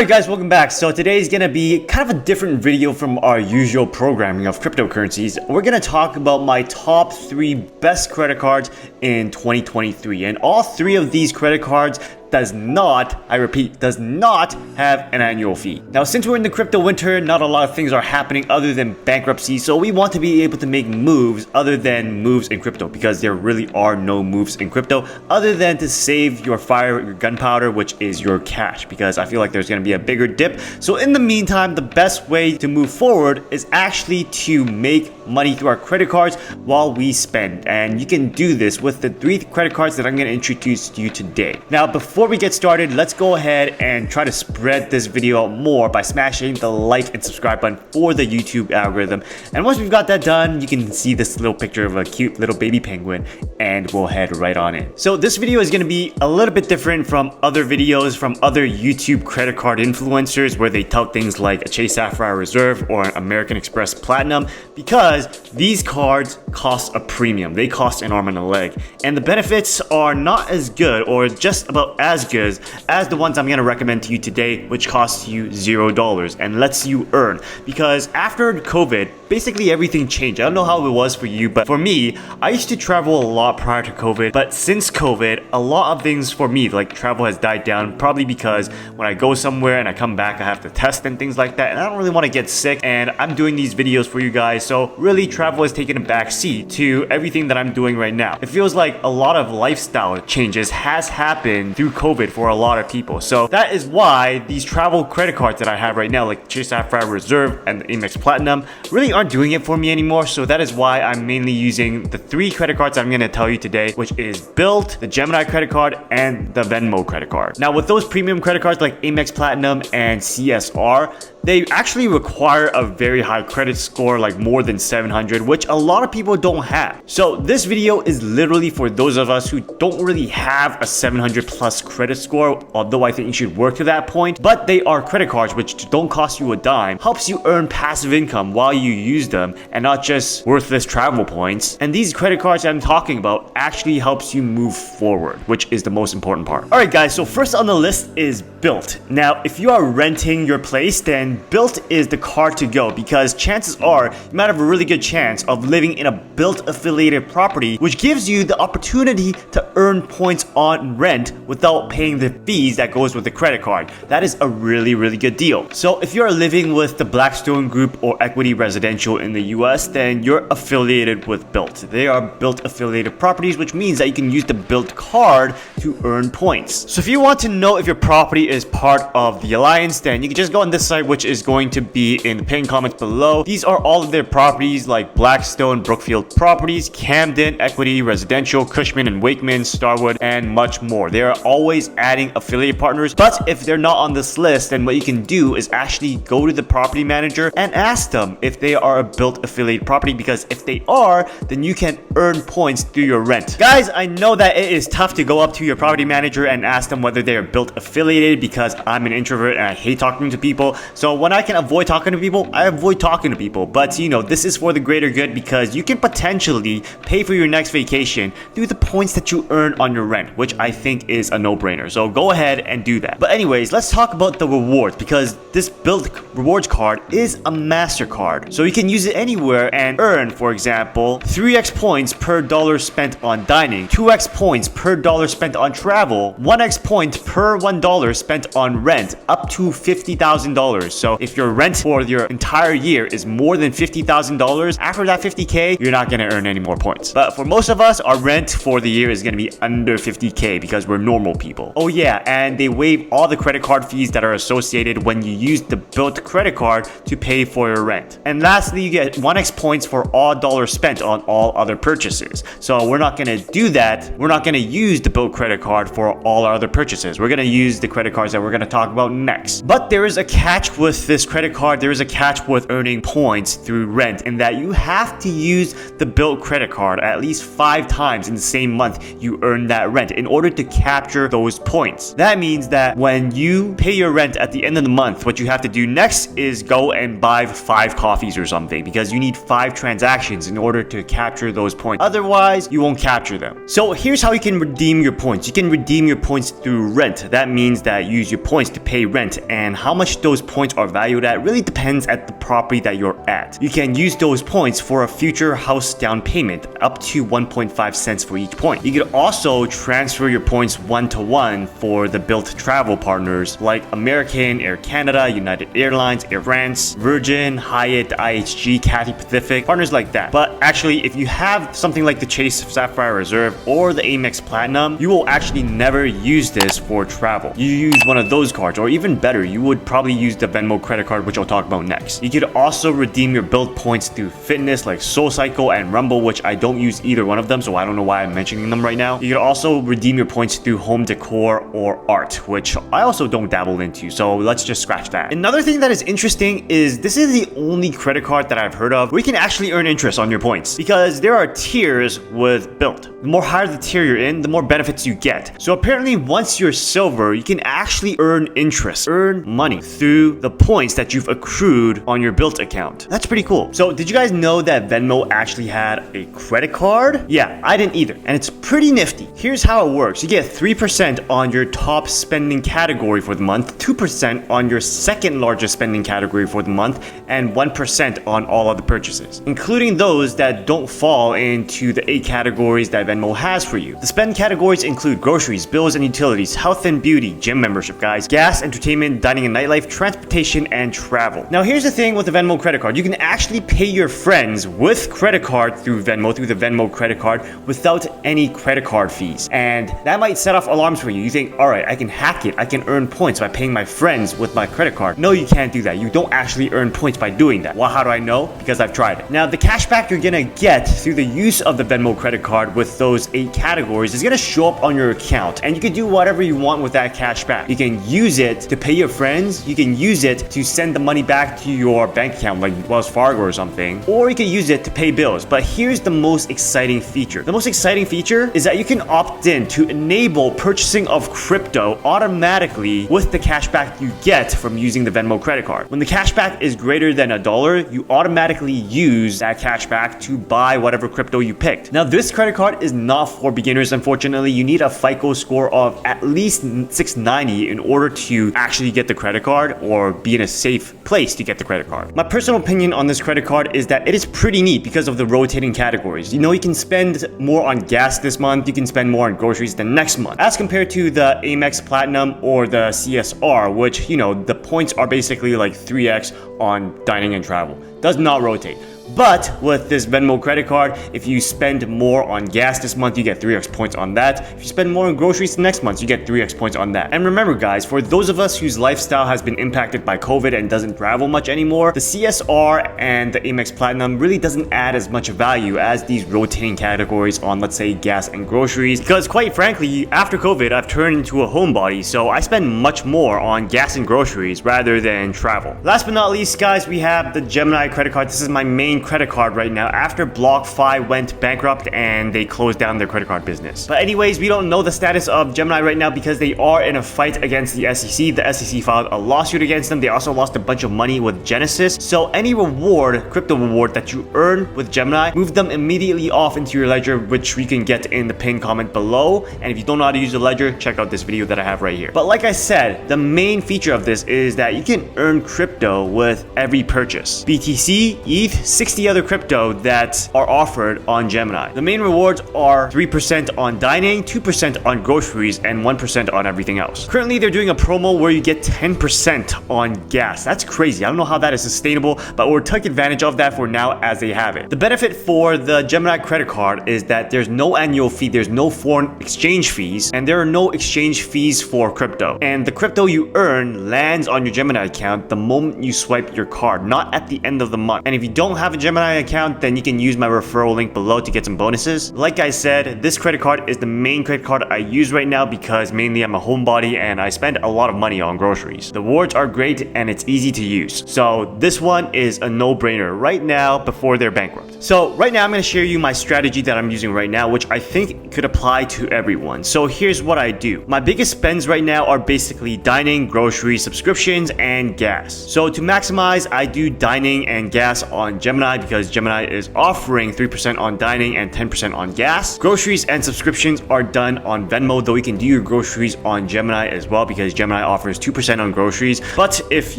Alright guys, welcome back. So today is going to be kind of a different video from our usual programming of cryptocurrencies. We're going to talk about my top 3 best credit cards in 2023. And all 3 of these credit cards does not, I repeat, does not have an annual fee. Now, since we're in the crypto winter, not a lot of things are happening other than bankruptcy, so we want to be able to make moves other than moves in crypto, because there really are no moves in crypto other than to save your fire, your gunpowder, which is your cash, because I feel like there's going to be a bigger dip. So in the meantime, the best way to move forward is actually to make money through our credit cards while we spend, and you can do this with the 3 credit cards that I'm going to introduce to you today. Now, before we get started, let's go ahead and try to spread this video out more by smashing the like and subscribe button for the YouTube algorithm. And once we've got that done, you can see this little picture of a cute little baby penguin, and we'll head right on in. So this video is going to be a little bit different from other videos from other YouTube credit card influencers where they tout things like a Chase Sapphire Reserve or an American Express Platinum, because these cards cost a premium. They cost an arm and a leg, and the benefits are not as good, or just about as good as the ones I'm going to recommend to you today, which costs you $0 and lets you earn. Because after COVID, basically everything changed. I don't know how it was for you, but for me, I used to travel a lot prior to COVID, but since COVID, a lot of things for me, like travel, has died down, probably because when I go somewhere and I come back, I have to test and things like that, and I don't really want to get sick, and I'm doing these videos for you guys, so really travel has taken a back seat to everything that I'm doing right now. It feels like a lot of lifestyle changes has happened through COVID for a lot of people. So that is why these travel credit cards that I have right now, like Chase Sapphire Reserve and the Amex Platinum, really aren't doing it for me anymore. So that is why I'm mainly using the 3 credit cards I'm going to tell you today, which is BILT, the GEMINI credit card, and the VENMO credit card. Now, with those premium credit cards like Amex Platinum and CSR, they actually require a very high credit score, like more than 700, which a lot of people don't have. So this video is literally for those of us who don't really have a 700 plus credit score, although I think you should work to that point. But they are credit cards which don't cost you a dime, helps you earn passive income while you use them, and not just worthless travel points. And these credit cards I'm talking about actually helps you move forward, which is the most important part. Alright guys, so first on the list is BILT. Now, if you are renting your place, then BILT is the card to go, because chances are you might have a really good chance of living in a BILT affiliated property, which gives you the opportunity to earn points on rent without paying the fees that goes with the credit card. That is a really good deal. So if you're living with the Blackstone Group or Equity Residential in the US, then you're affiliated with BILT. They are BILT affiliated properties, which means that you can use the BILT card to earn points. So if you want to know if your property is part of the alliance, then you can just go on this site, which is going to be in the pinned comments below. These are all of their properties, like Blackstone, Brookfield Properties, Camden, Equity Residential, Cushman and Wakeman, Starwood, and much more. They are always adding affiliate partners, but if they're not on this list, then what you can do is actually go to the property manager and ask them if they are a BILT affiliate property, because if they are, then you can earn points through your rent. Guys, I know that it is tough to go up to your property manager and ask them whether they are BILT affiliated, because I'm an introvert and I hate talking to people. So when I can avoid talking to people, I avoid talking to people. But you know, this is for the greater good, because you can potentially pay for your next vacation through the points that you earn on your rent, which I think is a no-brainer. So go ahead and do that. But anyways, let's talk about the rewards, because this BILT rewards card is a MasterCard. So you can use it anywhere and earn, for example, 3x points per dollar spent on dining, 2x points per dollar spent on travel, 1x point per $1 spent on rent, up to $50,000. So if your rent for your entire year is more than $50,000, after that $50K, you're not going to earn any more points. But for most of us, our rent for the year is going to be under $50K, because we're normal people. Oh yeah, and they waive all the credit card fees that are associated when you use the BILT credit card to pay for your rent. And lastly, you get 1x points for all dollars spent on all other purchases. So we're not going to do that. We're not going to use the BILT credit card for all our other purchases. We're going to use the credit cards that we're going to talk about next. But there is a catch with with this credit card, there is a catch with earning points through rent, in that you have to use the BILT credit card at least 5 times in the same month you earn that rent in order to capture those points. That means that when you pay your rent at the end of the month, what you have to do next is go and buy 5 coffees or something, because you need 5 transactions in order to capture those points. Otherwise, you won't capture them. So here's how you can redeem your points. You can redeem your points through rent. That means that you use your points to pay rent, and how much those points are valued at really depends at the property that you're at. You can use those points for a future house down payment, up to 1.5 cents for each point. You could also transfer your points one-to-one for the BILT travel partners like American, Air Canada, United Airlines, Air France, Virgin, Hyatt, IHG, Cathay Pacific, partners like that. But actually, if you have something like the Chase Sapphire Reserve or the Amex Platinum, you will actually never use this for travel. You use one of those cards, or even better, you would probably use the Venmo credit card, which I'll talk about next. You could also redeem your BILT points through fitness like SoulCycle and Rumble, which I don't use either one of them, so I don't know why I'm mentioning them right now. You could also redeem your points through home decor or art, which I also don't dabble into, so let's just scratch that. Another thing that is interesting is this is the only credit card that I've heard of where you can actually earn interest on your points, because there are tiers with BILT. The more higher the tier you're in, the more benefits you get. So apparently once you're silver, you can actually earn interest, earn money through the points that you've accrued on your BILT account. That's pretty cool. So did you guys know that Venmo actually had a credit card? Yeah, I didn't either, and it's pretty nifty. Here's how it works. You get 3% on your top spending category for the month, 2% on your second largest spending category for the month, and 1% on all other purchases, including those that don't fall into the 8 categories that Venmo has for you. The spend categories include groceries, bills and utilities, health and beauty, gym membership, guys, gas, entertainment, dining and nightlife, transportation, and travel. Now here's the thing with the Venmo credit card. You can actually pay your friends with credit card through Venmo, through the Venmo credit card, without any credit card fees. And that might set off alarms for you. You think, all right, I can hack it. I can earn points by paying my friends with my credit card. No, you can't do that. You don't actually earn points by doing that. Well, how do I know? Because I've tried it. Now, the cashback you're gonna get through the use of the Venmo credit card with those 8 categories is gonna show up on your account, and you can do whatever you want with that cash back. You can use it to pay your friends, you can use it to send the money back to your bank account like Wells Fargo or something, or you can use it to pay bills. But here's the most exciting feature. The most exciting feature is that you can opt in to enable purchasing of crypto automatically with the cashback you get from using the Venmo credit card. When the cashback is greater than $1, you automatically use that cashback to buy whatever crypto you picked. Now, this credit card is not for beginners, unfortunately. You need a FICO score of at least 690 in order to actually get the credit card, or be in a safe place to get the credit card. My personal opinion on this credit card is that it is pretty neat because of the rotating categories. You know, you can spend more on gas this month, you can spend more on groceries the next month, as compared to the Amex Platinum or the CSR, which, you know, the points are basically like 3x on dining and travel. Does not rotate. But with this Venmo credit card, if you spend more on gas this month, you get 3x points on that. If you spend more on groceries next month, you get 3x points on that. And remember guys, for those of us whose lifestyle has been impacted by COVID and doesn't travel much anymore, the CSR and the Amex Platinum really doesn't add as much value as these rotating categories on, let's say, gas and groceries. Because quite frankly, after COVID, I've turned into a homebody, so I spend much more on gas and groceries rather than travel. Last but not least, guys, we have the Gemini credit card. This is my main credit card right now after BlockFi went bankrupt and they closed down their credit card business. But anyways, we don't know the status of Gemini right now because they are in a fight against the SEC. The SEC filed a lawsuit against them. They also lost a bunch of money with Genesis. So any reward, crypto reward that you earn with Gemini, move them immediately off into your ledger, which we can get in the pinned comment below. And if you don't know how to use the ledger, check out this video that I have right here. But like I said, the main feature of this is that you can earn crypto with every purchase. BTC, ETH, 60 other crypto that are offered on Gemini. The main rewards are 3% on dining, 2% on groceries, and 1% on everything else. Currently, they're doing a promo where you get 10% on gas. That's crazy. I don't know how that is sustainable, but we'll take advantage of that for now as they have it. The benefit for the Gemini credit card is that there's no annual fee, there's no foreign exchange fees, and there are no exchange fees for crypto. And the crypto you earn lands on your Gemini account the moment you swipe your card, not at the end of the month. And if you don't have a Gemini account, then you can use my referral link below to get some bonuses. Like I said, this credit card is the main credit card I use right now because mainly I'm a homebody and I spend a lot of money on groceries. The rewards are great and it's easy to use. So this one is a no-brainer right now before they're bankrupt. So right now I'm going to share you my strategy that I'm using right now, which I think could apply to everyone. So here's what I do. My biggest spends right now are basically dining, groceries, subscriptions, and gas. So to maximize, I do dining and gas on Gemini because Gemini is offering 3% on dining and 10% on gas. Groceries and subscriptions are done on Venmo, though you can do your groceries on Gemini as well because Gemini offers 2% on groceries. But if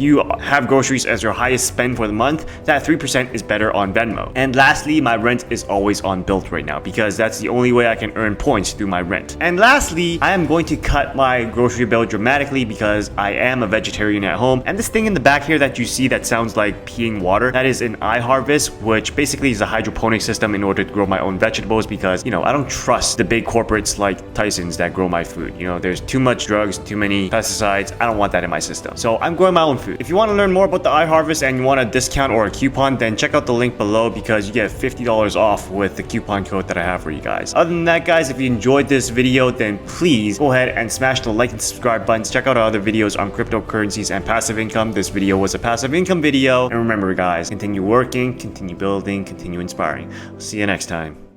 you have groceries as your highest spend for the month, that 3% is better on Venmo. And lastly, my rent is always on BILT right now because that's the only way I can earn points through my rent. And lastly, I am going to cut my grocery bill dramatically because I am a vegetarian at home. And this thing in the back here that you see that sounds like peeing water, that is an iHarvest, which basically is a hydroponic system in order to grow my own vegetables because, I don't trust the big corporates like Tyson's that grow my food. There's too much drugs, too many pesticides. I don't want that in my system. So I'm growing my own food. If you want to learn more about the iHarvest and you want a discount or a coupon, then check out the link below because you get $50 off with the coupon code that I have for you guys. Other than that, guys, if you enjoyed this video, then please go ahead and smash the like and subscribe buttons. Check out our other videos on cryptocurrencies and passive income. This video was a passive income video. And remember, guys, continue working, continue building, continue inspiring. I'll see you next time.